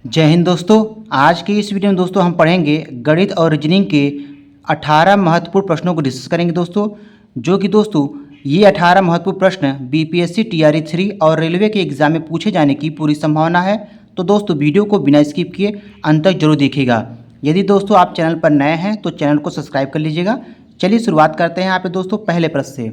जय हिंद दोस्तों। आज के इस वीडियो में दोस्तों हम पढ़ेंगे गणित और रीजनिंग के 18 महत्वपूर्ण प्रश्नों को डिस्कस करेंगे दोस्तों। जो कि दोस्तों ये 18 महत्वपूर्ण प्रश्न बीपीएससी टीआरई 3 और रेलवे के एग्जाम में पूछे जाने की पूरी संभावना है। तो दोस्तों वीडियो को बिना स्किप किए अंत तक जरूर देखिएगा। यदि दोस्तों आप चैनल पर नए हैं तो चैनल को सब्सक्राइब कर लीजिएगा। चलिए शुरुआत करते हैं यहाँ पे दोस्तों पहले प्रश्न से।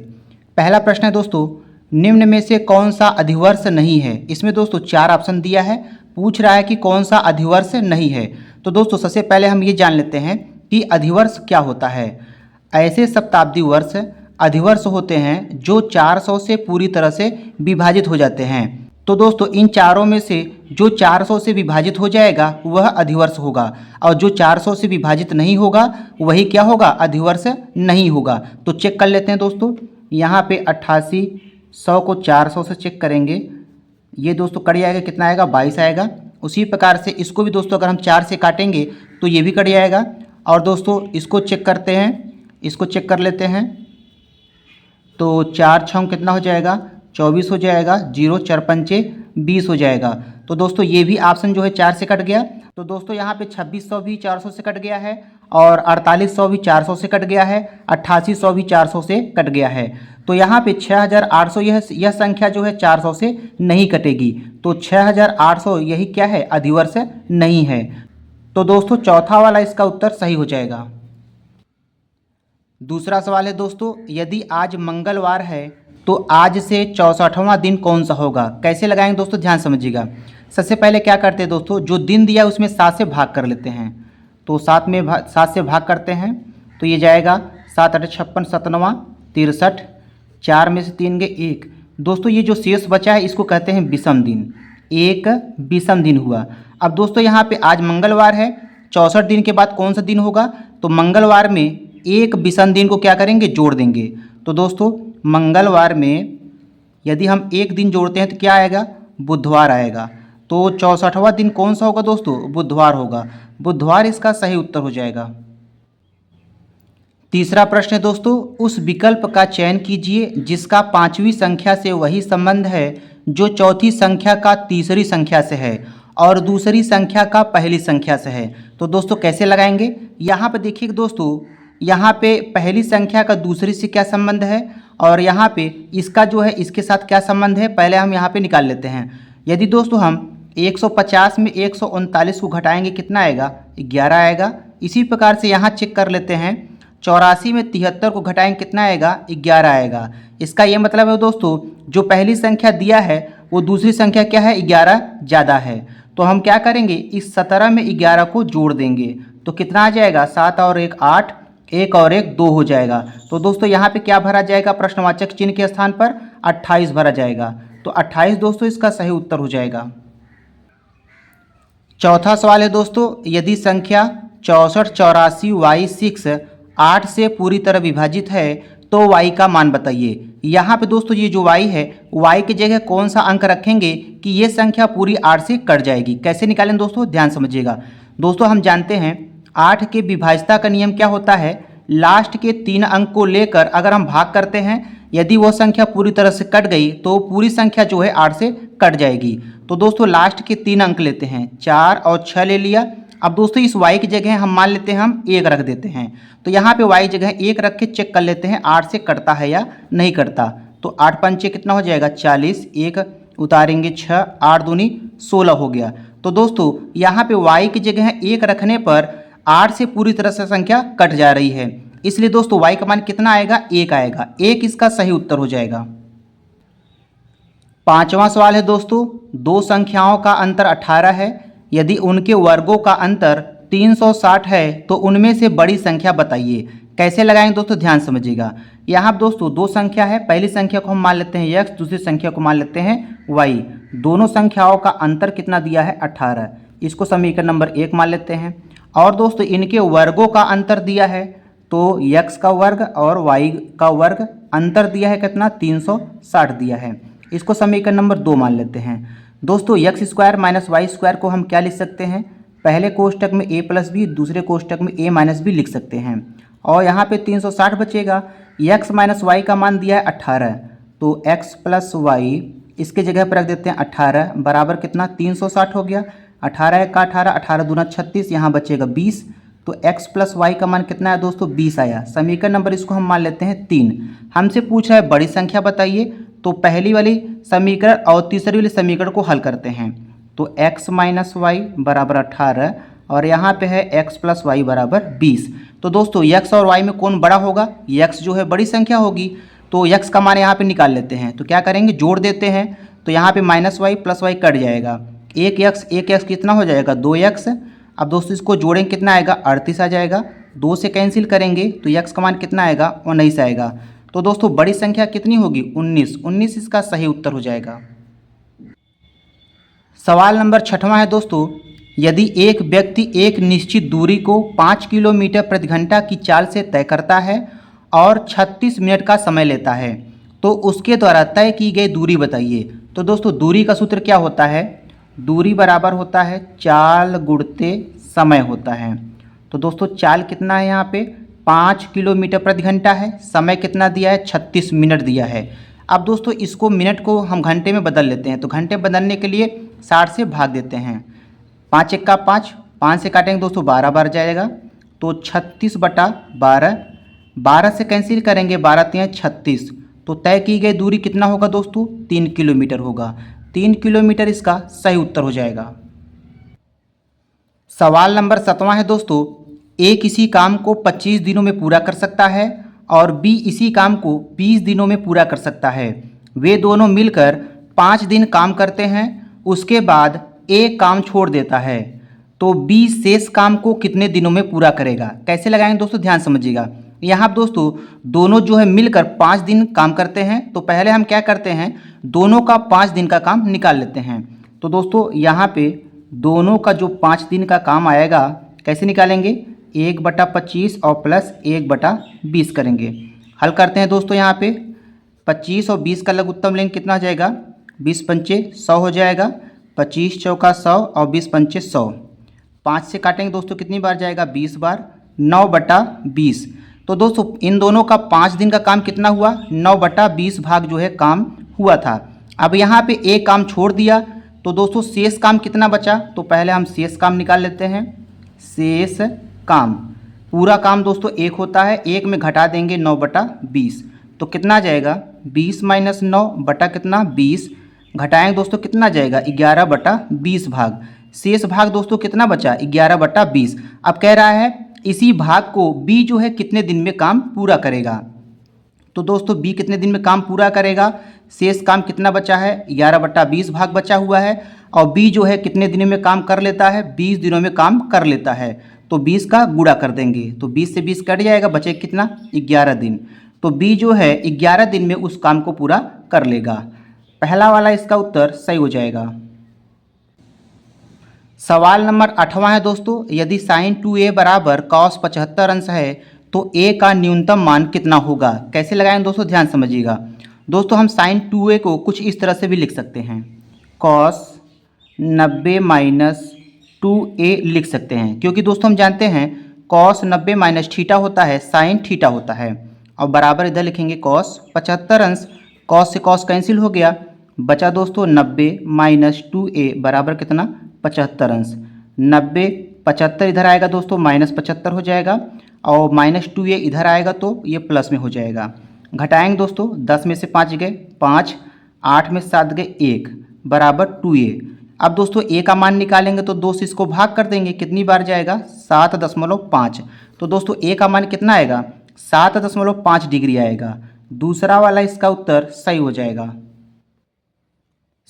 पहला प्रश्न है दोस्तों, निम्न में से कौन सा अधिवर्ष नहीं है। इसमें दोस्तों 4 ऑप्शन दिया है, पूछ रहा है कि कौन सा अधिवर्ष नहीं है। तो दोस्तों सबसे पहले हम ये जान लेते हैं कि अधिवर्ष क्या होता है। ऐसे शताब्दी वर्ष अधिवर्ष होते हैं जो 400 से पूरी तरह से विभाजित हो जाते हैं। तो दोस्तों इन चारों में से जो 400 से विभाजित हो जाएगा वह अधिवर्ष होगा, और जो 400 से विभाजित नहीं होगा वही क्या होगा, अधिवर्ष नहीं होगा। तो चेक कर लेते हैं दोस्तों, यहाँ पे 88, 100 को 400 से चेक करेंगे, ये दोस्तों कट जाएगा, कितना आएगा, 22 आएगा। उसी प्रकार से इसको भी दोस्तों अगर हम 4 से काटेंगे तो ये भी कट जाएगा। और दोस्तों इसको चेक करते हैं, इसको चेक कर लेते हैं, तो 4 छः कितना हो जाएगा, 24 हो जाएगा, 0 4 पंचे 20 हो जाएगा। तो दोस्तों ये भी ऑप्शन जो है 4 से कट गया। तो दोस्तों यहाँ पे 2600 भी 400 से कट गया है, और 4800 भी 400 से कट गया है, 8800 भी 400 से कट गया है। तो यहाँ पे 6800 यह संख्या जो है 400 से नहीं कटेगी। तो 6800 यही क्या है, अधिवर्ष नहीं है। तो दोस्तों चौथा वाला इसका उत्तर सही हो जाएगा। दूसरा सवाल है दोस्तों, यदि आज मंगलवार है तो आज से 64वां दिन कौन सा होगा। कैसे लगाएंगे दोस्तों, ध्यान समझिएगा। सबसे पहले क्या करते हैं दोस्तों, जो दिन दिया है उसमें 7 से भाग कर लेते हैं। तो 7 से भाग करते हैं तो ये जाएगा 7 8 56 7नवा 63, 4 में से 3 गए 1। दोस्तों ये जो शेष बचा है इसको कहते हैं विषम दिन, एक विषम दिन हुआ। अब दोस्तों यहाँ पे आज मंगलवार है, 64 दिन के बाद कौन सा दिन होगा, तो मंगलवार में एक विषम दिन को क्या करेंगे, जोड़ देंगे। तो दोस्तों मंगलवार में यदि हम एक दिन जोड़ते हैं तो क्या आएगा, बुधवार आएगा। तो 64वां दिन कौन सा होगा दोस्तों, बुधवार होगा। बुधवार इसका सही उत्तर हो जाएगा। तीसरा प्रश्न है दोस्तों, उस विकल्प का चयन कीजिए जिसका 5वीं संख्या से वही संबंध है जो चौथी संख्या का तीसरी संख्या से है और दूसरी संख्या का पहली संख्या से है। तो दोस्तों कैसे लगाएंगे, यहाँ पे देखिए दोस्तों, यहाँ पे पहली संख्या का दूसरी से क्या संबंध है, और यहाँ पे इसका जो है इसके साथ क्या संबंध है, पहले हम यहाँ पे निकाल लेते हैं। यदि दोस्तों हम 150 में 139 को घटाएंगे कितना आएगा, 11 आएगा। इसी प्रकार से यहाँ चेक कर लेते हैं, 84 में 73 को घटाएंगे कितना आएगा, 11 आएगा। इसका ये मतलब है दोस्तों जो पहली संख्या दिया है वो दूसरी संख्या क्या है, 11 ज़्यादा है। तो हम क्या करेंगे, इस 17 में 11 को जोड़ देंगे तो कितना आ जाएगा, 7 और 1 8, 1 और 1 2 हो जाएगा। तो दोस्तों यहाँ पे क्या भरा जाएगा, प्रश्नवाचक चिन्ह के स्थान पर 28 भरा जाएगा। तो 28 दोस्तों इसका सही उत्तर हो जाएगा। चौथा सवाल है दोस्तों, यदि संख्या 64 84 y6 8 से पूरी तरह विभाजित है तो y का मान बताइए। यहाँ पे दोस्तों ये जो y है, y की जगह कौन सा अंक रखेंगे कि ये संख्या पूरी 8 से कट जाएगी। कैसे निकालें दोस्तों, ध्यान समझिएगा। दोस्तों हम जानते हैं 8 के विभाज्यता का नियम क्या होता है, लास्ट के 3 अंक को लेकर अगर हम भाग करते हैं, यदि वो संख्या पूरी तरह से कट गई तो पूरी संख्या जो है 8 से कट जाएगी। तो दोस्तों लास्ट के 3 अंक लेते हैं, 4 और 6 ले लिया। अब दोस्तों इस y की जगह हम मान लेते हैं, हम 1 रख देते हैं। तो यहाँ पे y जगह 1 रख के चेक कर लेते हैं 8 से कटता है या नहीं कटता। तो 8 पंचे कितना हो जाएगा, 40, 1 उतारेंगे 6, 8 दूनी 16 हो गया। तो दोस्तों यहाँ पे y की जगह 1 रखने पर 8 से पूरी तरह से संख्या कट जा रही है, इसलिए दोस्तों y का मान कितना आएगा, 1 आएगा। 1 इसका सही उत्तर हो जाएगा। पांचवा सवाल है दोस्तों, दो संख्याओं का अंतर 18 है, यदि उनके वर्गों का अंतर 360 है तो उनमें से बड़ी संख्या बताइए। कैसे लगाएंगे दोस्तों, ध्यान समझिएगा। यहाँ दोस्तों दो संख्या है, पहली संख्या को हम मान लेते हैं x, दूसरी संख्या को मान लेते हैं y। दोनों संख्याओं का अंतर कितना दिया है, 18। इसको समीकरण नंबर 1 मान लेते हैं। और दोस्तों इनके वर्गों का अंतर दिया है, तो x का वर्ग और y का वर्ग, अंतर दिया है कितना, 360 दिया है। इसको समीकरण नंबर 2 मान लेते हैं। दोस्तों x² माइनस y² को हम क्या लिख सकते हैं, पहले कोष्टक में a प्लस बी, दूसरे कोष्टक में a माइनस बी लिख सकते हैं। और यहाँ पे 360 बचेगा। x माइनस y का मान दिया है 18, तो x प्लस y इसके जगह पर रख देते हैं 18 बराबर कितना, 360 हो गया। 18 का 18, 18 दूना 36, यहाँ बचेगा 20। तो x प्लस वाई का मान कितना है दोस्तों? 20 आया। समीकरण नंबर इसको हम मान लेते हैं 3। हमसे पूछ रहा है बड़ी संख्या बताइए, तो पहली वाली समीकरण और तीसरी वाली समीकरण को हल करते हैं। तो x माइनस वाई बराबर 18 और यहाँ पे है x प्लस वाई बराबर 20। तो दोस्तों x और y में कौन बड़ा होगा? x जो है बड़ी संख्या होगी, तो x का मान यहाँ पे निकाल लेते हैं। तो क्या करेंगे? जोड़ देते हैं। तो यहाँ पे minus y plus y cut जाएगा, एक एक्स कितना हो जाएगा? 2x। अब दोस्तों इसको जोड़ेंगे, कितना आएगा? 38 आ जाएगा। 2 से कैंसिल करेंगे तो x का मान कितना आएगा? 19 आएगा। तो दोस्तों बड़ी संख्या कितनी होगी? 19 इसका सही उत्तर हो जाएगा। सवाल नंबर 6वां है दोस्तों, यदि एक व्यक्ति एक निश्चित दूरी को 5 किलोमीटर प्रति घंटा की चाल से तय करता है और 36 मिनट का समय लेता है, तो उसके द्वारा तय की गई दूरी बताइए। तो दोस्तों दूरी का सूत्र क्या होता है? दूरी बराबर होता है चाल गुणते समय होता है। तो दोस्तों चाल कितना है? यहाँ पे 5 किलोमीटर प्रति घंटा है, समय कितना दिया है? 36 मिनट दिया है। अब दोस्तों इसको मिनट को हम घंटे में बदल लेते हैं। तो घंटे बदलने के लिए 60 से भाग देते हैं। 5 एक्का 5, 5 से काटेंगे दोस्तों 12 बार जाएगा। तो 36/12, 12 से कैंसिल करेंगे, 12 तियां 36। तो तय की गई दूरी कितना होगा दोस्तों? 3 किलोमीटर होगा। 3 किलोमीटर इसका सही उत्तर हो जाएगा। सवाल नंबर 7वां है दोस्तों, ए किसी काम को 25 दिनों में पूरा कर सकता है और बी इसी काम को 20 दिनों में पूरा कर सकता है। वे दोनों मिलकर 5 दिन काम करते हैं, उसके बाद ए काम छोड़ देता है, तो बी शेष काम को कितने दिनों में पूरा करेगा? कैसे लगाएंगे दोस्तों? ध्यान समझिएगा। यहाँ दोस्तों दोनों जो है मिलकर 5 दिन काम करते हैं, तो पहले हम क्या करते हैं? दोनों का 5 दिन का काम निकाल लेते हैं। तो दोस्तों यहाँ पे दोनों का जो 5 दिन का काम आएगा, कैसे निकालेंगे? 1/25 और प्लस 1/20 करेंगे। हल करते हैं दोस्तों। यहाँ पे 25 और 20 का लघुत्तम लेंगे, कितना हो जाएगा? 20 पंचे 100 हो जाएगा। 25 चौका 100 और 20 पंचे 100। 5 से काटेंगे दोस्तों, कितनी बार जाएगा? 20 बार। 9/20। तो दोस्तों इन दोनों का 5 दिन का काम कितना हुआ? 9/20 भाग जो है काम हुआ था। अब यहाँ पे एक काम छोड़ दिया, तो दोस्तों शेष काम कितना बचा? तो पहले हम शेष काम निकाल लेते हैं। शेष काम, पूरा काम दोस्तों 1 होता है, 1 में घटा देंगे 9/20। तो कितना जाएगा? 20 माइनस 9 बटा कितना? 20। घटाएंगे दोस्तों, कितना जाएगा? 11/20 भाग। शेष भाग दोस्तों कितना बचा? 11/20। अब कह रहा है इसी भाग को बी जो है कितने दिन में काम पूरा करेगा। तो दोस्तों बी कितने दिन में काम पूरा करेगा? शेष काम कितना बचा है? 11/20 भाग बचा हुआ है। और बी जो है कितने दिनों में काम कर लेता है? 20 दिनों में काम कर लेता है। तो 20 का गुणा कर देंगे, तो 20 से 20 कट जाएगा, बचे कितना? 11 दिन। तो बी जो है 11 दिन में उस काम को पूरा कर लेगा। पहला वाला इसका उत्तर सही हो जाएगा। सवाल नंबर 8वां है दोस्तों, यदि साइन 2a बराबर कॉस 75 अंश है तो a का न्यूनतम मान कितना होगा? कैसे लगाएंगे दोस्तों? ध्यान समझिएगा। दोस्तों हम साइन 2a को कुछ इस तरह से भी लिख सकते हैं, कॉस 90 माइनस 2a लिख सकते हैं, क्योंकि दोस्तों हम जानते हैं कॉस 90 माइनस थीटा होता है, साइन थीटा होता है। और बराबर इधर लिखेंगे कॉस 75 अंश, कॉस से कॉस कैंसिल हो गया, बचा दोस्तों 90 माइनस 2a बराबर कितना? 75 अंश। 90 75 इधर आएगा दोस्तों, माइनस 75 हो जाएगा, और माइनस 2a इधर आएगा तो ये प्लस में हो जाएगा। घटाएंगे दोस्तों, 10 में से 5 गए 5, 8 में 7 गए 1 बराबर 2a। अब दोस्तों a का मान निकालेंगे तो 2 से इसको भाग कर देंगे, कितनी बार जाएगा? 7.5। तो दोस्तों a का मान कितना आएगा? 7.5 डिग्री आएगा। दूसरा वाला इसका उत्तर सही हो जाएगा।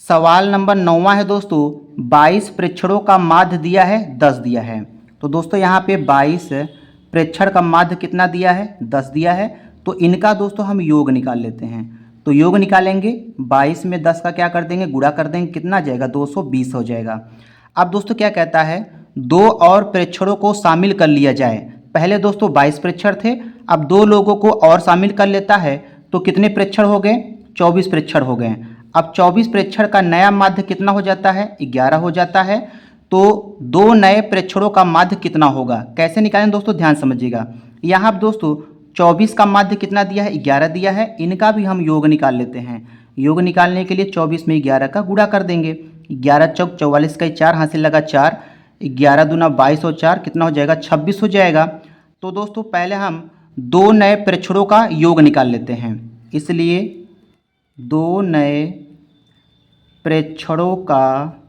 सवाल नंबर 9वां है दोस्तों, 22 प्रेक्षणों का माध्य दिया है 10 दिया है। तो दोस्तों यहाँ पे 22 प्रेक्षण का माध्य कितना दिया है? 10 दिया है। तो इनका दोस्तों हम योग निकाल लेते हैं। तो योग निकालेंगे, 22 में 10 का क्या कर देंगे? गुणा कर देंगे, कितना जाएगा? 220 हो जाएगा। अब दोस्तों क्या कहता है? 2 और प्रेक्षणों को शामिल कर लिया जाए। पहले दोस्तों 22 प्रेक्षण थे, अब 2 लोगों को और शामिल कर लेता है, तो कितने प्रेक्षण हो गए? 24 प्रेक्षण हो गए। अब 24 प्रेक्षण का नया माध्य कितना हो जाता है? 11 हो जाता है। तो 2 नए प्रेक्षणों का माध्य कितना होगा? कैसे निकालें दोस्तों? ध्यान समझिएगा। यहाँ पर दोस्तों 24 का माध्य कितना दिया है? 11 दिया है। इनका भी हम योग निकाल लेते हैं। योग निकालने के लिए 24 में 11 का गुणा कर देंगे, 11 चौक 44 का 4 हासिल लगा 4, 11 दूना 22 और 4 कितना हो जाएगा 26 हो जाएगा। तो दोस्तों पहले हम दो नए प्रेक्षणों का योग निकाल लेते हैं, इसलिए दो नए प्रेक्षणों का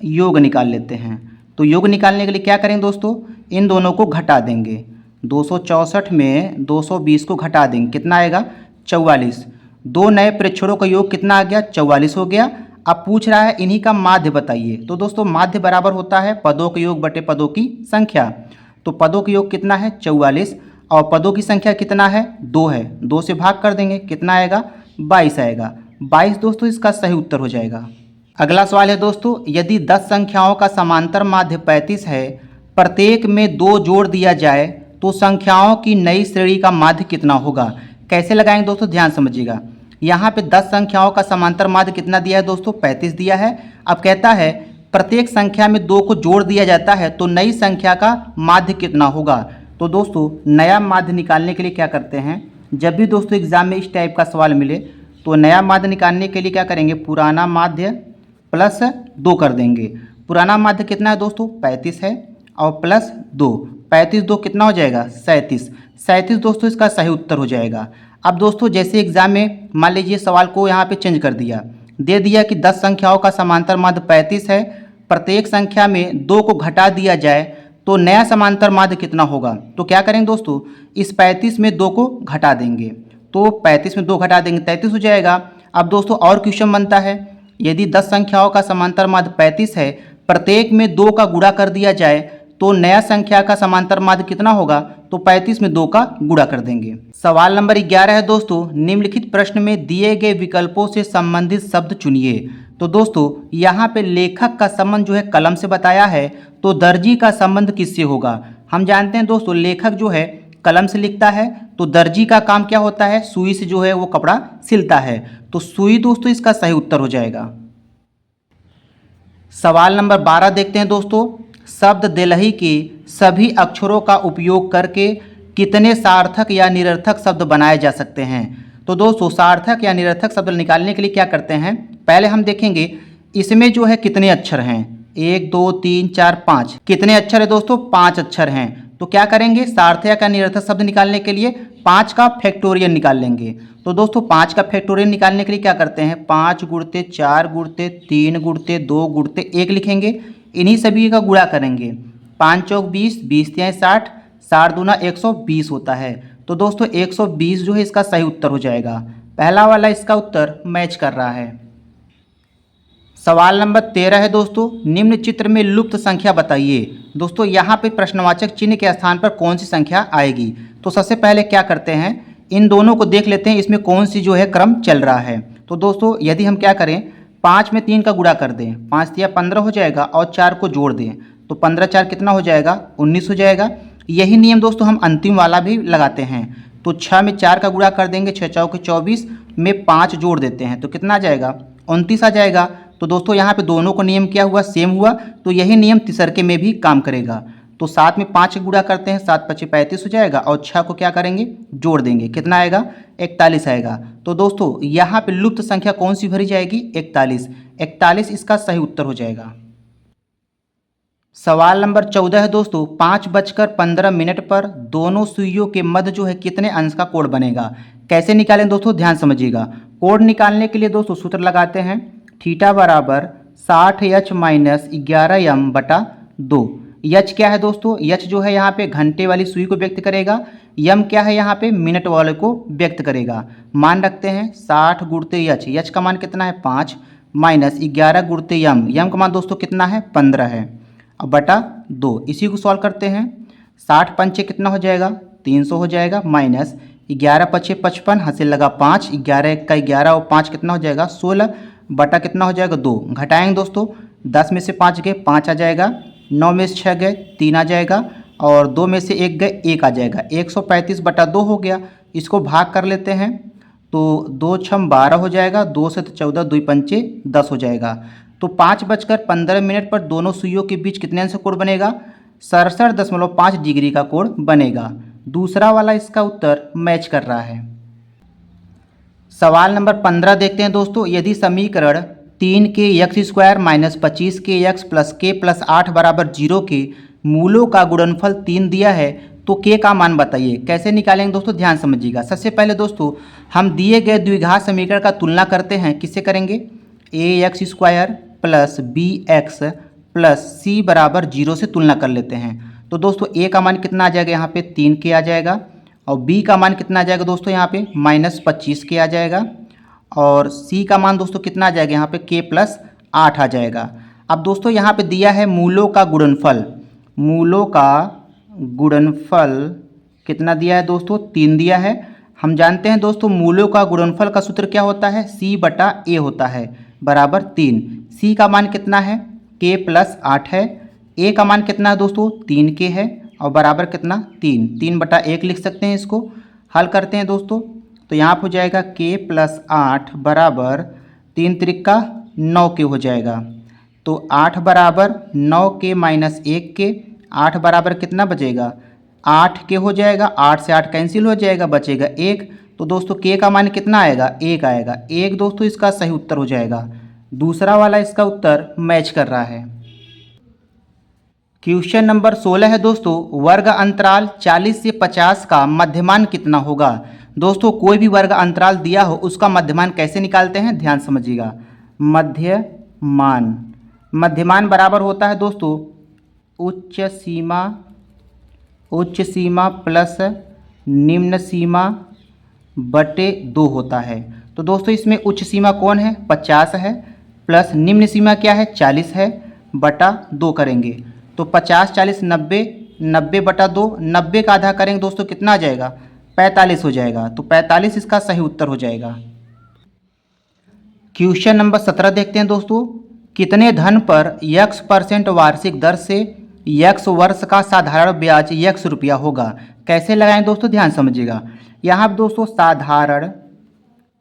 योग निकाल लेते हैं। तो योग निकालने के लिए क्या करेंगे दोस्तों, इन दोनों को घटा देंगे। 264 में 220 को घटा देंगे, कितना आएगा 44। दो नए प्रेक्षणों का योग कितना आ गया 44 हो गया। अब पूछ रहा है इन्हीं का माध्य बताइए। तो दोस्तों माध्य बराबर होता है पदों के योग बटे पदों की संख्या। तो पदों के योग कितना है 44 और पदों की संख्या कितना है 2 है, 2 से भाग कर देंगे कितना आएगा 22 आएगा। 22 दोस्तों इसका सही उत्तर हो जाएगा। अगला सवाल है दोस्तों, यदि 10 संख्याओं का समांतर माध्य 35 है, प्रत्येक में 2 जोड़ दिया जाए तो संख्याओं की नई श्रेणी का माध्य कितना होगा। कैसे लगाएंगे दोस्तों, ध्यान समझिएगा। यहाँ पे 10 संख्याओं का समांतर माध्य कितना दिया है दोस्तों 35 दिया है। अब कहता है प्रत्येक संख्या में 2 को जोड़ दिया जाता है तो नई संख्या का माध्य कितना होगा। तो दोस्तों नया माध्य निकालने के लिए क्या करते हैं, जब भी दोस्तों एग्जाम में इस टाइप का सवाल मिले तो नया माध्य निकालने के लिए क्या करेंगे, पुराना माध्य प्लस 2 कर देंगे। पुराना माध्य कितना है दोस्तों 35 है और प्लस 2, 35 2 कितना हो जाएगा 37। 37 दोस्तों इसका सही उत्तर हो जाएगा। अब दोस्तों जैसे एग्जाम में मान लीजिए सवाल को यहाँ पे चेंज कर दिया, दे दिया कि 10 संख्याओं का समांतर माध्य 35 है, प्रत्येक संख्या में 2 को घटा दिया जाए तो नया समांतर माध्य कितना होगा। तो क्या करेंगे दोस्तों, इस 35 में 2 को घटा देंगे, तो 35 में 2 घटा देंगे 33 हो जाएगा। अब दोस्तों और क्वेश्चन बनता है, यदि 10 संख्याओं का समांतर माध्य 35 है, प्रत्येक में 2 का गुणा कर दिया जाए तो नया संख्या का समांतर माध्य कितना होगा। तो 35 में 2 का गुणा कर देंगे। सवाल नंबर 11 है दोस्तों, निम्नलिखित प्रश्न में दिए गए विकल्पों से संबंधित शब्द चुनिए। तो दोस्तों यहाँ पे लेखक का संबंध जो है कलम से बताया है, तो दर्जी का संबंध किससे होगा। हम जानते हैं दोस्तों लेखक जो है कलम से लिखता है, तो दर्जी का काम क्या होता है, सुई से जो है वो कपड़ा सिलता है। तो सुई दोस्तों इसका सही उत्तर हो जाएगा। सवाल नंबर 12 देखते हैं दोस्तों, शब्द दिलही के सभी अक्षरों का उपयोग करके कितने सार्थक या निरर्थक शब्द बनाए जा सकते हैं। तो दोस्तों सार्थक या निरर्थक शब्द निकालने के लिए क्या करते हैं, पहले हम देखेंगे इसमें जो है कितने अक्षर हैं, 1 2 3 4 5। कितने अक्षर है दोस्तों 5 अक्षर हैं। तो क्या करेंगे, सार्थक या निरर्थक शब्द निकालने के लिए 5 का फैक्टोरियल निकाल लेंगे। तो दोस्तों 5 का फैक्टोरियल निकालने के लिए क्या करते हैं, 5 गुणते 4 गुणते 3 गुणते 2 गुणते 1 लिखेंगे, इन्हीं सभी का गुणा करेंगे। 5 चौक 20, 20 तिहाई 60, 60 दूना 120 होता है। तो दोस्तों 120 जो है इसका सही उत्तर हो जाएगा। पहला वाला इसका उत्तर मैच कर रहा है। सवाल नंबर 13 है दोस्तों, निम्न चित्र में लुप्त संख्या बताइए। दोस्तों यहाँ पे प्रश्नवाचक चिन्ह के स्थान पर कौन सी संख्या आएगी। तो सबसे पहले क्या करते हैं, इन दोनों को देख लेते हैं इसमें कौन सी जो है क्रम चल रहा है। तो दोस्तों यदि हम क्या करें, 5 में 3 का गुणा कर दें, 5 तिया 15 हो जाएगा और 4 को जोड़ दें तो 15 4 कितना हो जाएगा 19 हो जाएगा। यही नियम दोस्तों हम अंतिम वाला भी लगाते हैं। तो 6 में 4 का गुणा कर देंगे, 6 चौके 24 में 5 जोड़ देते हैं तो कितना आ जाएगा 29 आ जाएगा। तो दोस्तों यहाँ पे दोनों को नियम क्या हुआ, सेम हुआ, तो यही नियम तीसरके में भी काम करेगा। तो 7 में 5 गुणा करते हैं, 7 पच्चीस 35 हो जाएगा और 6 को क्या करेंगे जोड़ देंगे, कितना आएगा 41 आएगा। तो दोस्तों यहाँ पे लुप्त संख्या कौन सी भरी जाएगी 41, 41 इसका सही उत्तर हो जाएगा। सवाल नंबर 14 है दोस्तों, 5:15 पर दोनों सुइयों के मध्य जो है कितने अंश का कोण बनेगा। कैसे निकालें दोस्तों, ध्यान समझिएगा। कोण निकालने के लिए दोस्तों सूत्र लगाते हैं, थीटा बराबर 60h - 11m/2। यच क्या है दोस्तों, यच जो है यहाँ पे घंटे वाली सुई को व्यक्त करेगा, यम क्या है यहाँ पे मिनट वाले को व्यक्त करेगा। मान रखते हैं 60 गुणते यच, यच का मान कितना है 5 - 11 गुणते यम, यम का मान दोस्तों कितना है 15 है और बटा 2। इसी को सॉल्व करते हैं, 60 पंचे कितना हो जाएगा 300 हो जाएगा, माइनस 11 पचे 55 हासिल लगा 5, 11 1 का 11 और 5 कितना हो जाएगा 16 बटा कितना हो जाएगा 2। घटाएंगे दोस्तों, 10 में से 5 गए 5 आ जाएगा, 9 में से 6 गए 3 आ जाएगा और 2 में से 1 गए 1 आ जाएगा। 135/2 हो गया। इसको भाग कर लेते हैं तो 2 छम 12 हो जाएगा, 2 से 14 2 पंचे 10 हो जाएगा। तो 5:15 पर दोनों सुइयों के बीच कितने अंश का कोण बनेगा, 67.5 डिग्री का कोण बनेगा। दूसरा वाला इसका उत्तर मैच कर रहा है। सवाल नंबर 15 देखते हैं दोस्तों, यदि समीकरण 3 के एक्स स्क्वायर माइनस 25 के एक्स प्लस के प्लस 8 बराबर 0 के मूलों का गुणनफल 3 दिया है तो के का मान बताइए। कैसे निकालेंगे दोस्तों, ध्यान समझिएगा। सबसे पहले दोस्तों हम दिए गए द्विघात समीकरण का तुलना करते हैं। किससे करेंगे, a x square plus b x plus c बराबर 0 से तुलना कर लेते हैं। तो दोस्तों ए का मान कितना आ जाएगा, यहाँ पे 3 के आ जाएगा, और बी का मान कितना आ जाएगा दोस्तों, यहाँ पे माइनस 25 के आ जाएगा, और सी का मान दोस्तों कितना आ जाएगा, यहाँ पे के प्लस 8 आ जाएगा। अब दोस्तों यहाँ पे दिया है मूलों का गुणनफल, मूलों का गुणनफल कितना दिया है दोस्तों, 3 दिया है। हम जानते हैं दोस्तों मूलों का गुणनफल का सूत्र क्या होता है, सी बटा ए होता है बराबर 3। सी का मान कितना है, के प्लस 8 है। ए का मान कितना है दोस्तों, 3 के है, और बराबर कितना 3 बटा 1 लिख सकते हैं। इसको हल करते हैं दोस्तों, तो यहाँ पर हो जाएगा के प्लस 8 बराबर 3 त्रिका 9 के हो जाएगा। तो 8 बराबर 9 के माइनस 1 के, 8 बराबर कितना बचेगा, 8 के हो जाएगा, 8 से 8 कैंसिल हो जाएगा, बचेगा 1। तो दोस्तों के का मान कितना आएगा, 1 आएगा। 1 दोस्तों इसका सही उत्तर हो जाएगा। दूसरा वाला इसका उत्तर मैच कर रहा है। क्वेश्चन नंबर 16 है दोस्तों, वर्ग अंतराल 40 से 50 का मध्यमान कितना होगा। दोस्तों कोई भी वर्ग अंतराल दिया हो उसका मध्यमान कैसे निकालते हैं, ध्यान समझिएगा। मध्यमान बराबर होता है दोस्तों उच्च सीमा प्लस निम्न सीमा बटे 2 होता है। तो दोस्तों इसमें उच्च सीमा कौन है, 50 है, प्लस निम्न सीमा क्या है, 40 है, बटा 2 करेंगे। तो 50 40 90, 90 बटा 2, 90 का आधा करेंगे दोस्तों कितना आ जाएगा, 45 हो जाएगा। तो 45 इसका सही उत्तर हो जाएगा। क्वेश्चन नंबर 17 देखते हैं दोस्तों, कितने धन पर x% वार्षिक दर से x वर्ष का साधारण ब्याज x रुपया होगा। कैसे लगाएं दोस्तों, ध्यान समझिएगा। यहाँ पर दोस्तों साधारण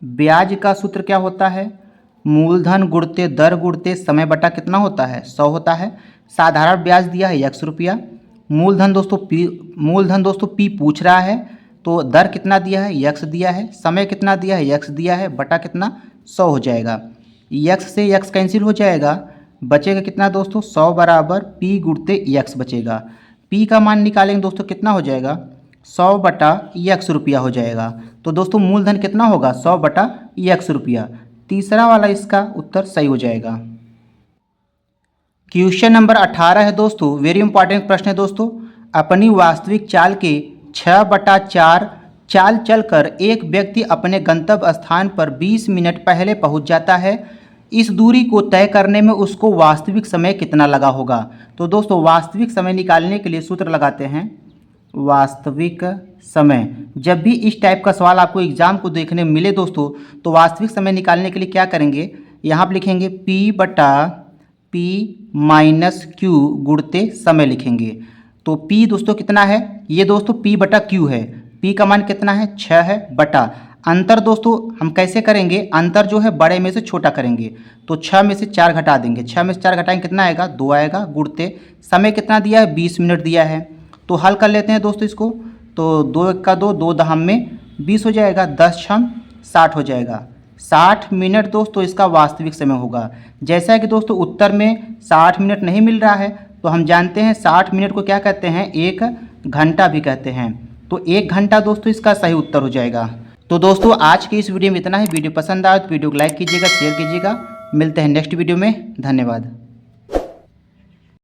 ब्याज का सूत्र क्या होता है, मूलधन गुणते दर गुणते समय बटा कितना होता है, 100 होता है। साधारण ब्याज दिया है x रुपया, मूलधन दोस्तों p पूछ रहा है, तो दर कितना दिया है, x दिया है, समय कितना दिया है, x दिया है, बटा कितना 100 हो जाएगा। x से x कैंसिल हो जाएगा, बचेगा कितना दोस्तों, 100 बराबर p गुणते x बचेगा। p का मान निकालेंगे दोस्तों कितना हो जाएगा, 100 बटा x रुपया हो जाएगा। तो दोस्तों मूलधन कितना होगा, 100 बटा x रुपया। तीसरा वाला इसका उत्तर सही हो जाएगा। क्वेश्चन नंबर 18 है दोस्तों, वेरी इंपॉर्टेंट प्रश्न है दोस्तों। अपनी वास्तविक चाल के 6/4 चाल चलकर एक व्यक्ति अपने गंतव्य स्थान पर 20 मिनट पहले पहुंच जाता है। इस दूरी को तय करने में उसको वास्तविक समय कितना लगा होगा। तो दोस्तों वास्तविक समय निकालने के लिए सूत्र लगाते हैं, वास्तविक समय। जब भी इस टाइप का सवाल आपको एग्जाम को देखने मिले दोस्तों, तो वास्तविक समय निकालने के लिए क्या करेंगे, यहाँ पर लिखेंगे P माइनस क्यू गुणते समय लिखेंगे। तो P दोस्तों कितना है, ये दोस्तों P बटा Q है। P का मान कितना है, 6 है, बटा अंतर दोस्तों हम कैसे करेंगे, अंतर जो है बड़े में से छोटा करेंगे। तो 6 में से 4 घटा देंगे, 6 में से 4 घटाएंगे कितना आएगा, 2 आएगा, गुणते समय कितना दिया है, 20 मिनट दिया है। तो हल कर लेते हैं दोस्तों इसको, तो 2 1 का 2, 2 दहम में 20 हो जाएगा, 10 छम 60 हो जाएगा। 60 मिनट दोस्तों इसका वास्तविक समय होगा। जैसा कि दोस्तों उत्तर में 60 मिनट नहीं मिल रहा है, तो हम जानते हैं 60 मिनट को क्या कहते हैं, 1 घंटा भी कहते हैं। तो 1 घंटा दोस्तों इसका सही उत्तर हो जाएगा। तो दोस्तों आज की इस वीडियो में इतना ही। वीडियो पसंद आए तो वीडियो को लाइक कीजिएगा, शेयर कीजिएगा। मिलते हैं नेक्स्ट वीडियो में, धन्यवाद।